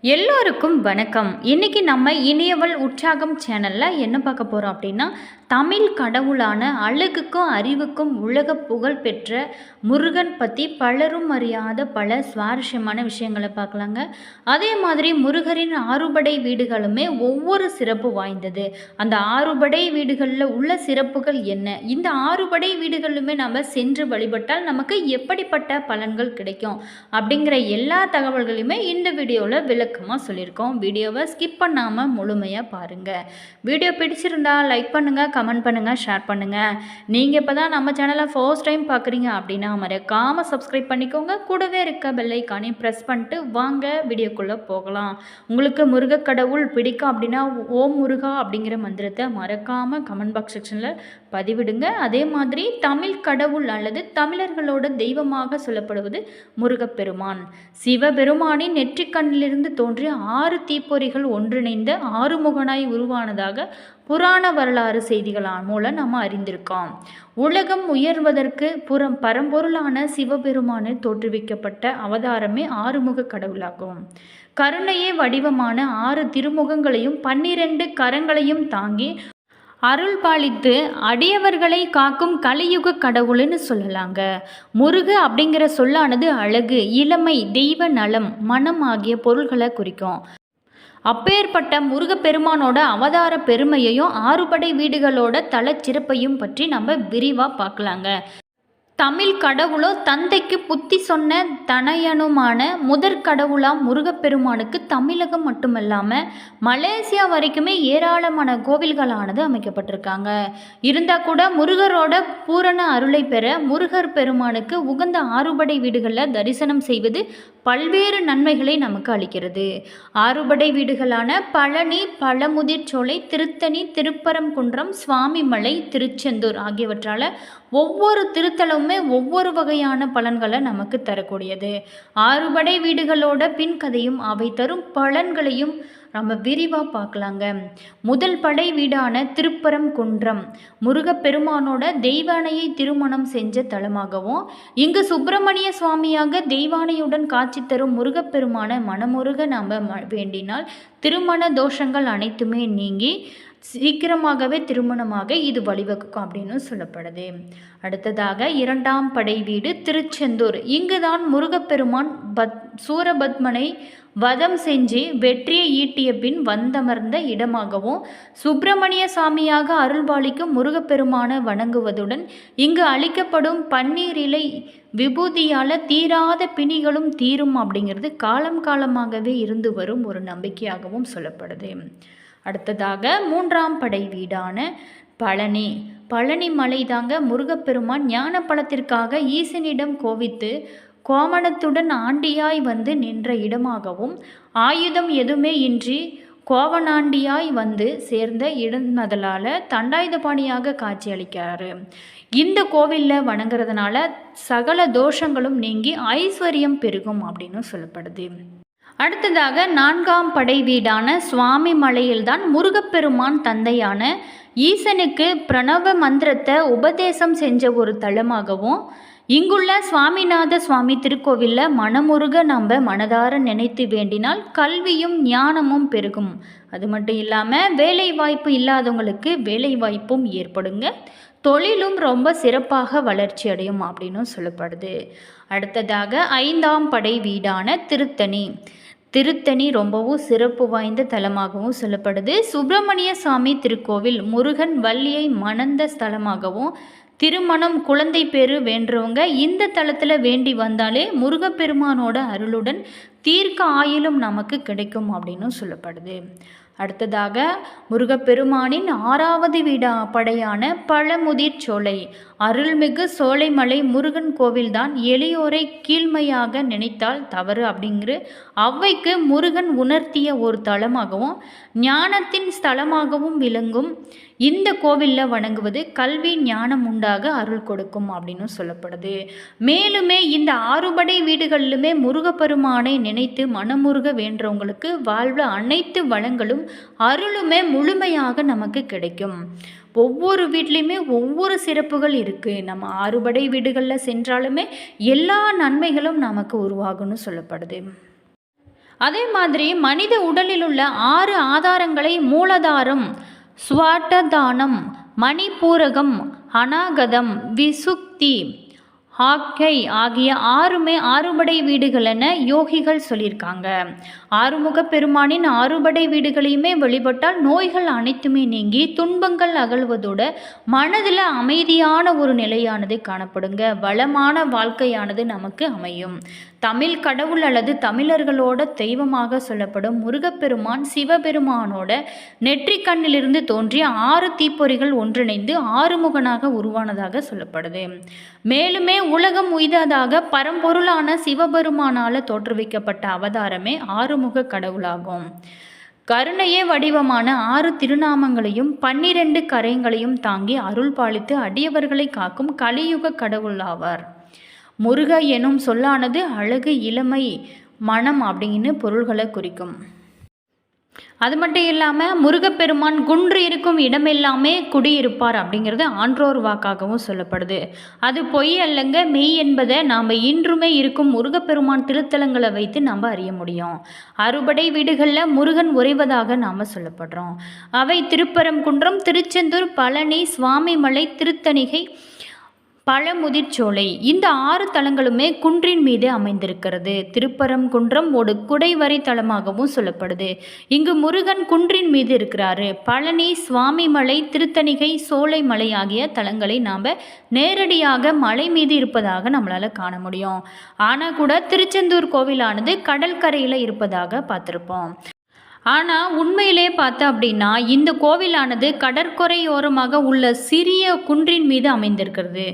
எல்லோருக்கும் வணக்கம். இன்னைக்கு நம்ம இனியவள் உற்சாகம் சேனல்ல என்ன பார்க்க போறோம் அப்படின்னா, தமிழ் கடவுளான அழகுக்கும் அறிவுக்கும் உலக புகழ் பெற்ற முருகன் பற்றி பலரும் அறியாத பல சுவாரஸ்யமான விஷயங்களை பார்க்கலாங்க. அதே மாதிரி முருகரின் ஆறுபடை வீடுகளுமே ஒவ்வொரு சிறப்பு வாய்ந்தது. அந்த ஆறுபடை வீடுகளில் உள்ள சிறப்புகள் என்ன, இந்த ஆறுபடை வீடுகளுமே நம்ம சென்று வழிபட்டால் நமக்கு எப்படிப்பட்ட பலன்கள் கிடைக்கும் அப்படிங்கிற எல்லா தகவல்களையுமே இந்த வீடியோவில் விளக்கமாக சொல்லியிருக்கோம். வீடியோவை ஸ்கிப் பண்ணாமல் முழுமையாக பாருங்கள். வீடியோ பிடிச்சிருந்தா லைக் பண்ணுங்கள், கமெண்ட் பண்ணுங்கள், ஷேர் பண்ணுங்கள். நீங்கள் இப்போ தான் நம்ம சேனலை ஃபர்ஸ்ட் டைம் பார்க்குறீங்க அப்படின்னா மறக்காமல் சப்ஸ்கிரைப் பண்ணிக்கோங்க. கூடவே இருக்க பெல் ஐக்கானையும் ப்ரெஸ் பண்ணிட்டு வாங்க வீடியோக்குள்ளே போகலாம். உங்களுக்கு முருகக்கடவுள் பிடிக்கும் அப்படின்னா ஓம் முருகா அப்படிங்கிற மந்திரத்தை மறக்காமல் கமெண்ட் பாக்ஸ் செக்ஷனில் பதிவிடுங்க. அதே மாதிரி தமிழ் கடவுள் அல்லது தமிழர்களோட தெய்வமாக சொல்லப்படுவது முருகப்பெருமான். சிவபெருமானின் நெற்றிக்கண்ணிலிருந்து தோன்றிய 6 தீப்பொறிகள் ஒன்றிணைந்த ஆறுமுகனாய் உருவானதாக புராண வரலாறு செய்திகளான் மூலம் நம்ம அறிந்திருக்கோம். உலகம் உயர்வதற்கு பரம்பொருளான சிவபெருமானை தோற்றுவிக்கப்பட்ட அவதாரமே ஆறுமுக கடவுளாகும். கருணையே வடிவமான 6 திருமுகங்களையும் 12 கரங்களையும் தாங்கி அருள் பாலித்து அடியவர்களை காக்கும் கலியுக கடவுள்னு சொல்லலாங்க. முருகு அப்படிங்கிற சொல்லானது அழகு, இளமை, தெய்வ நலம், மனம் ஆகிய பொருள்களை குறிக்கும். அப்பேற்பட்ட முருகப்பெருமானோட அவதார பெருமையையும் ஆறுபடை வீடுகளோட தலச்சிறப்பையும் பற்றி நம்ம விரிவாக பார்க்கலாங்க. தமிழ் கடவுளோ தந்தைக்கு புத்தி சொன்ன தனையனுமான முதற் கடவுளாம் முருகப்பெருமானுக்கு தமிழகம் மட்டுமல்லாமல் மலேசியா வரைக்குமே ஏராளமான கோவில்களானது அமைக்கப்பட்டிருக்காங்க. இருந்தால் கூட முருகரோட பூரண அருளை பெற முருகர் பெருமானுக்கு உகந்த ஆறுபடை வீடுகளில் தரிசனம் செய்வது பல்வேறு நன்மைகளை நமக்கு அளிக்கிறது. ஆறுபடை வீடுகளான பழனி, பழமுதிர்ச்சோலை, திருத்தணி, திருப்பரங்குன்றம், சுவாமிமலை, திருச்செந்தூர் ஆகியவற்றால் ஒவ்வொரு திருத்தலமுமே ஒவ்வொரு வகையான பலன்களை நமக்கு தரக்கூடியது. ஆறுபடை வீடுகளோட பின்கதையும் அவை தரும் பலன்களையும் நம்ம விரிவாக பார்க்கலாங்க. முதல் படை வீடான திருப்பரங்குன்றம் முருகப்பெருமானோட தெய்வானையை திருமணம் செஞ்ச தலமாகவும், இங்கு சுப்பிரமணிய சுவாமியாக தெய்வானையுடன் காட்சி தரும் முருகப்பெருமான மனமுருக நாம் வேண்டினால் திருமண தோஷங்கள் அனைத்துமே நீங்கி சீக்கிரமாகவே திருமணமாக இது வழிவகுக்கும் அப்படின்னு சொல்லப்படுது. அடுத்ததாக இரண்டாம் படை வீடு திருச்செந்தூர். இங்குதான் முருகப்பெருமான் சூரபத்மனை வதம் செஞ்சு வெற்றியை ஈட்டிய பின் வந்தமர்ந்த இடமாகவும், சுப்பிரமணிய சாமியாக அருள்பாலிக்கும் முருகப்பெருமானை வணங்குவதுடன் இங்கு அளிக்கப்படும் பன்னீர் இலை விபூதியால் தீராத பிணிகளும் தீரும் அப்படிங்கிறது காலம் காலமாகவே இருந்து வரும் ஒரு நம்பிக்கையாகவும் சொல்லப்படுது. அடுத்ததாக மூன்றாம் படை வீடான பழனி மலை தாங்க முருகப்பெருமான் ஞான பழத்திற்காக ஈசனிடம் கோவித்து கோவணத்துடன் ஆண்டியாய் வந்து நின்ற இடமாகவும், ஆயுதம் எதுவுமே இன்றி கோவனாண்டியாய் வந்து சேர்ந்த இடமதலால் தண்டாயுதபாணியாக காட்சியளிக்கிறாரு. இந்த கோவிலில் வணங்குறதுனால சகல தோஷங்களும் நீங்கி ஐஸ்வர்யம் பெருகும் அப்படின்னு சொல்லப்படுது. அடுத்ததாக நான்காம் படை வீடான சுவாமி மலையில்தான் முருகப்பெருமான் தந்தையான ஈசனுக்கு பிரணவ மந்திரத்தை உபதேசம் செஞ்ச ஒரு தலமாகவும், இங்குள்ள சுவாமிநாத சுவாமி திருக்கோவிலில் மனமுருக நம்ம மனதார நினைத்து வேண்டினால் கல்வியும் ஞானமும் பெருகும். அது மட்டும் இல்லாமல் வேலை வாய்ப்பு இல்லாதவங்களுக்கு வேலை வாய்ப்பும் ஏற்படுங்க. தொழிலும் ரொம்ப சிறப்பாக வளர்ச்சி அடையும் அப்படின்னு சொல்லப்படுது. அடுத்ததாக ஐந்தாம் படை வீடான திருத்தணி ரொம்பவும் சிறப்பு வாய்ந்த தலமாகவும் சொல்லப்படுது. சுப்பிரமணிய சாமி திருக்கோவில் முருகன் வள்ளியை மணந்த ஸ்தலமாகவும், திருமணம் குழந்தை பேரு வேண்டவங்க இந்த தலத்தில் வேண்டி வந்தாலே முருகப்பெருமானோட அருளுடன் தீர்க்க ஆயுளும் நமக்கு கிடைக்கும் அப்படின்னு சொல்லப்படுது. அடுத்ததாக முருகப்பெருமானின் 6வது படையான பழமுதிர்ச்சோலை அருள்மிகு சோலைமலை முருகன் கோவில்தான் எளியோரை கீழ்மையாக நினைத்தால் தவறு அப்படிங்கிற அவ்வைக்கு முருகன் உணர்த்திய ஒரு தலமாகவும் ஞானத்தின் ஸ்தலமாகவும் விளங்கும். இந்த கோவிலில் வணங்குவது கல்வி ஞானம் உண்டாக அருள் கொடுக்கும் அப்படின்னு சொல்லப்படுது. மேலுமே இந்த ஆறுபடை வீடுகளிலுமே முருகப்பெருமானை நினைத்து மனமுருக வேண்டவங்களுக்கு வாழ்வில் அனைத்து வளங்களும் அருளுமே முழுமையாக நமக்கு கிடைக்கும். ஒவ்வொரு வீட்லேயுமே ஒவ்வொரு சிறப்புகள் இருக்குது. நம்ம ஆறுபடை வீடுகளில் சென்றாலுமே எல்லா நன்மைகளும் நமக்கு உருவாகும்னு சொல்லப்படுது. அதே மாதிரி மனித உடலில் உள்ள 6 ஆதாரங்களை மூலாதாரம், ஸ்வாட்டதானம், மணிப்பூரகம், அநாகதம், விசுக்தி, ஆக்கை ஆகிய 6மே ஆறுபடை வீடுகள் என யோகிகள் சொல்லியிருக்காங்க. ஆறுமுக பெருமானின் ஆறுபடை வீடுகளையுமே வழிபட்டால் நோய்கள் அனைத்துமே நீங்கி துன்பங்கள் அகழ்வதோட மனதில் அமைதியான ஒரு நிலையானது காணப்படுங்க. வளமான வாழ்க்கையானது நமக்கு அமையும். தமிழ் கடவுள் அல்லது தமிழர்களோட தெய்வமாக சொல்லப்படும் முருகப்பெருமான் சிவபெருமானோட நெற்றிக் கண்ணிலிருந்து தோன்றிய 6 தீப்பொறிகள் ஒன்றிணைந்து ஆறுமுகனாக உருவானதாக சொல்லப்படுது. மேலுமே உலகம் உய்ததாக பரம்பொருளான சிவபெருமானால் தோற்றுவிக்கப்பட்ட அவதாரமே ஆறுமுக கடவுளாகும். கருணையே வடிவமான 6 திருநாமங்களையும் 12 கரைங்களையும் தாங்கி அருள் பாலித்து அடியவர்களை காக்கும் கலியுக கடவுளாவார். முருக எனும் சொல்லானது அழகு, இளமை, மனம் அப்படின்னு பொருள்களை குறிக்கும். அது மட்டும் இல்லாமல் முருகப்பெருமான் குன்று இருக்கும் இடமெல்லாமே குடியிருப்பார் அப்படிங்கிறது ஆன்றோர் வாக்காகவும் சொல்லப்படுது. அது பொய் அல்லங்க, மெய் என்பதை நாம் இன்றுமே இருக்கும் முருகப்பெருமான் திருத்தலங்களை வைத்து நம்ம அறிய முடியும். அறுபடை வீடுகளில் முருகன் உறைவதாக நாம் சொல்லப்படுறோம். அவை திருப்பரங்குன்றம், திருச்செந்தூர், பழனி, சுவாமிமலை, திருத்தணிகை, பழமுதிர்ச்சோலை. இந்த 6 தலங்களுமே குன்றின் மீது அமைந்திருக்கிறது. திருப்பரங்குன்றம் ஒரு குடைவரி தலமாகவும் சொல்லப்படுது. இங்கு முருகன் குன்றின் மீது இருக்கிறாரு. பழனி, சுவாமிமலை, திருத்தணிகை, சோலைமலை ஆகிய தலங்களை நாம் நேரடியாக மலை மீது இருப்பதாக நம்மளால் காண முடியும். ஆனால் கூட திருச்செந்தூர் கோவிலானது கடற்கரையில் இருப்பதாக பார்த்துருப்போம். ஆனால் உண்மையிலே பார்த்தா அப்படின்னா இந்த கோவிலானது கடற்கரையோரமாக உள்ள சிறிய குன்றின் மீது அமைந்திருக்கிறது.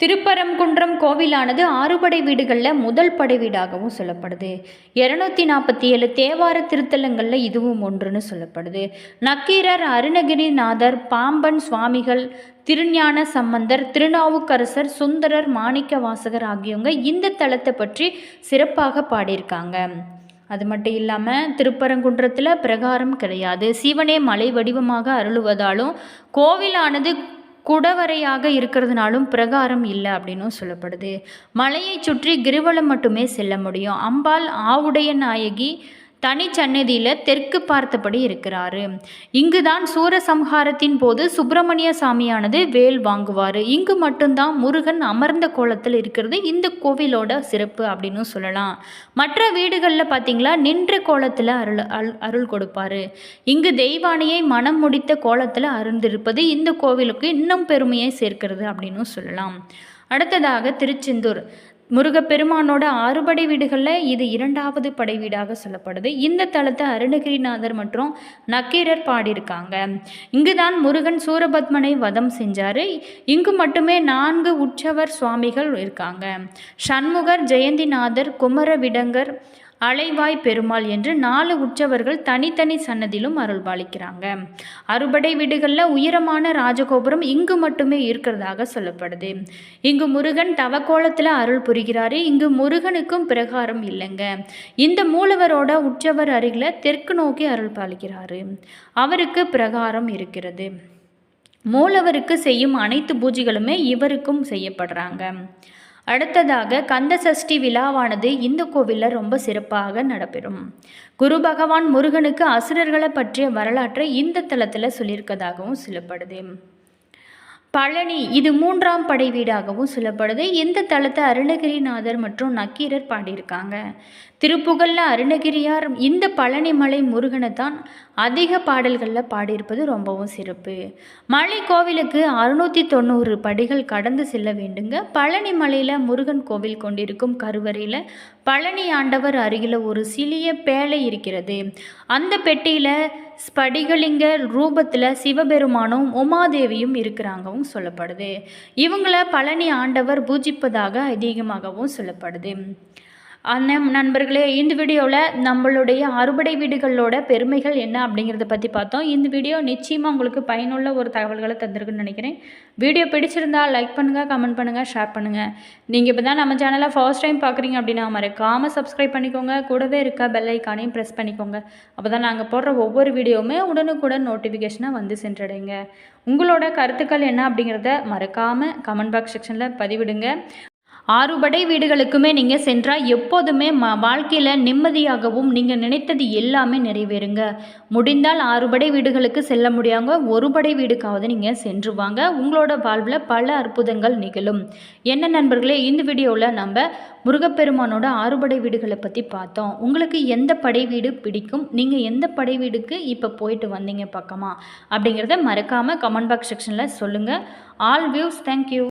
திருப்பரங்குன்றம் கோவிலானது 6 படை வீடுகளில் முதல் படை வீடாகவும் சொல்லப்படுது. 247 தேவார திருத்தலங்களில் இதுவும் ஒன்றுன்னு சொல்லப்படுது. நக்கீரர், அருணகிரிநாதர், பாம்பன் சுவாமிகள், திருஞான சம்பந்தர், திருநாவுக்கரசர், சுந்தரர், மாணிக்க வாசகர் ஆகியவங்க இந்த தலத்தை பற்றி சிறப்பாக பாடியிருக்காங்க. அது மட்டும் இல்லாமல் திருப்பரங்குன்றத்தில் பிரகாரம் கிடையாது. சிவனே மலை வடிவமாக அருளுவதாலும் கோவிலானது குடவரையாக இருக்கிறதுனாலும் பிரகாரம் இல்லை அப்படின்னும் சொல்லப்படுது. மலையை சுற்றி கிரிவலம் மட்டுமே செல்ல முடியும். அம்பாள் ஆவுடைய நாயகி தனி சன்னதியில் தெற்கு பார்த்தபடி இருக்கிறாரு. இங்குதான் சூரசம்ஹாரத்தின் போது சுப்பிரமணிய சாமியானது வேல் வாங்குவார். இங்கு மட்டும்தான் முருகன் அமர்ந்த கோலத்தில் இருக்கிறது இந்த கோவிலோட சிறப்பு அப்படின்னு சொல்லலாம். மற்ற வீடுகளில் பார்த்தீங்களா நின்ற கோலத்தில் அருள் கொடுப்பாரு. இங்கு தெய்வானையை மனம் முடித்த கோலத்தில் அருந்திருப்பது இந்த கோவிலுக்கு இன்னும் பெருமையை சேர்க்கிறது அப்படின்னு சொல்லலாம். அடுத்ததாக திருச்செந்தூர் முருகப்பெருமானோட 6 படை வீடுகளில் இது 2வது படை வீடாக சொல்லப்படுது. இந்த தலத்தை அருணகிரிநாதர் மற்றும் நக்கீரர் பாடியிருக்காங்க. இங்குதான் முருகன் சூரபத்மனை வதம் செஞ்சார். இங்கு மட்டுமே 4 உற்சவர் சுவாமிகள் இருக்காங்க. சண்முகர், ஜெயந்திநாதர், குமரவிடங்கர், அலைவாய் பெருமாள் என்று 4 உற்சவர்கள் தனித்தனி சன்னதியிலும் அருள்பாலிக்கிறாங்க. அறுபடை வீடுகளில் உயரமான ராஜகோபுரம் இங்கு மட்டுமே இருக்கிறதாக சொல்லப்படுது. இங்கு முருகன் தவக்கோலத்தில் அருள் புரிகிறாரு. இங்கு முருகனுக்கும் பிரகாரம் இல்லைங்க. இந்த மூலவரோட உற்சவர் அருகில் தெற்கு நோக்கி அருள் பாலிக்கிறாரு. அவருக்கு பிரகாரம் இருக்கிறது. மூலவருக்கு செய்யும் அனைத்து பூஜைகளுமே இவருக்கும் செய்யப்படுறாங்க. அடுத்ததாக கந்த சஷ்டி விழாவானது இந்த கோவிலில் ரொம்ப சிறப்பாக நடைபெறும். குரு பகவான் முருகனுக்கு அசுரர்களை பற்றிய வரலாற்றை இந்த தலத்தில் சொல்லியிருக்கதாகவும் சொல்லப்படுது. பழனி இது 3ஆம் படை வீடாகவும் சொல்லப்படுது. இந்த தலத்தை அருணகிரிநாதர் மற்றும் நக்கீரர் பாடியிருக்காங்க. திருப்புகழில் அருணகிரியார் இந்த பழனிமலை முருகனை தான் அதிக பாடல்களில் பாடியிருப்பது ரொம்பவும் சிறப்பு. மலை கோவிலுக்கு 690 படிகள் கடந்து செல்ல வேண்டுங்க. பழனி மலையில் முருகன் கோவில் கொண்டிருக்கும் கருவறையில் பழனி ஆண்டவர் அருகில் ஒரு சிறிய பேழை இருக்கிறது. அந்த பெட்டியில் ஸ்படிகலிங்க ரூபத்தில் சிவபெருமானும் உமாதேவியும் இருக்கிறாங்கவும் சொல்லப்படுது. இவங்கள பழனி ஆண்டவர் பூஜிப்பதாக அதிகமாகவும் சொல்லப்படுது. நண்பர்களே, இந்த வீடியோவில் நம்மளுடைய அறுபடை வீடுகளோட பெருமைகள் என்ன அப்படிங்கிறத பற்றி பார்த்தோம். இந்த வீடியோ நிச்சயமாக உங்களுக்கு பயனுள்ள ஒரு தகவல்களை தந்திருக்குன்னு நினைக்கிறேன். வீடியோ பிடிச்சிருந்தால் லைக் பண்ணுங்கள், கமெண்ட் பண்ணுங்கள், ஷேர் பண்ணுங்கள். நீங்கள் இப்போ தான் நம்ம சேனலை ஃபர்ஸ்ட் டைம் பார்க்குறீங்க அப்படின்னா மறக்காமல் சப்ஸ்கிரைப் பண்ணிக்கோங்க. கூடவே இருக்க பெல் ஐக்கானையும் ப்ரெஸ் பண்ணிக்கோங்க. அப்போ தான் நாங்கள் போடுற ஒவ்வொரு வீடியோவுமே உடனுக்குடன் நோட்டிஃபிகேஷனாக வந்து சென்றடைங்க. உங்களோட கருத்துக்கள் என்ன அப்படிங்கிறத மறக்காமல் கமெண்ட் பாக்ஸ் செக்ஷனில் பதிவிடுங்க. ஆறுபடை வீடுகளுக்குமே நீங்கள் சென்றால் எப்போதுமே வாழ்க்கையில் நிம்மதியாகவும் நீங்கள் நினைத்தது எல்லாமே நிறைவேறுங்க. முடிந்தால் ஆறுபடை வீடுகளுக்கு செல்ல முடியாங்க, ஒருபடை வீடுக்காவது நீங்கள் சென்று வாங்க. உங்களோட வாழ்வில் பல அற்புதங்கள் நிகழும். என்ன நண்பர்களே, இந்த வீடியோவில் நம்ம முருகப்பெருமானோட ஆறுபடை வீடுகளை பற்றி பார்த்தோம். உங்களுக்கு எந்த படை வீடு பிடிக்கும், நீங்கள் எந்த படை வீடுக்கு இப்போ போயிட்டு வந்தீங்க பக்கமாக அப்படிங்கிறத மறக்காமல் கமெண்ட் பாக்ஸ் செக்ஷனில் சொல்லுங்கள். All views, thank you.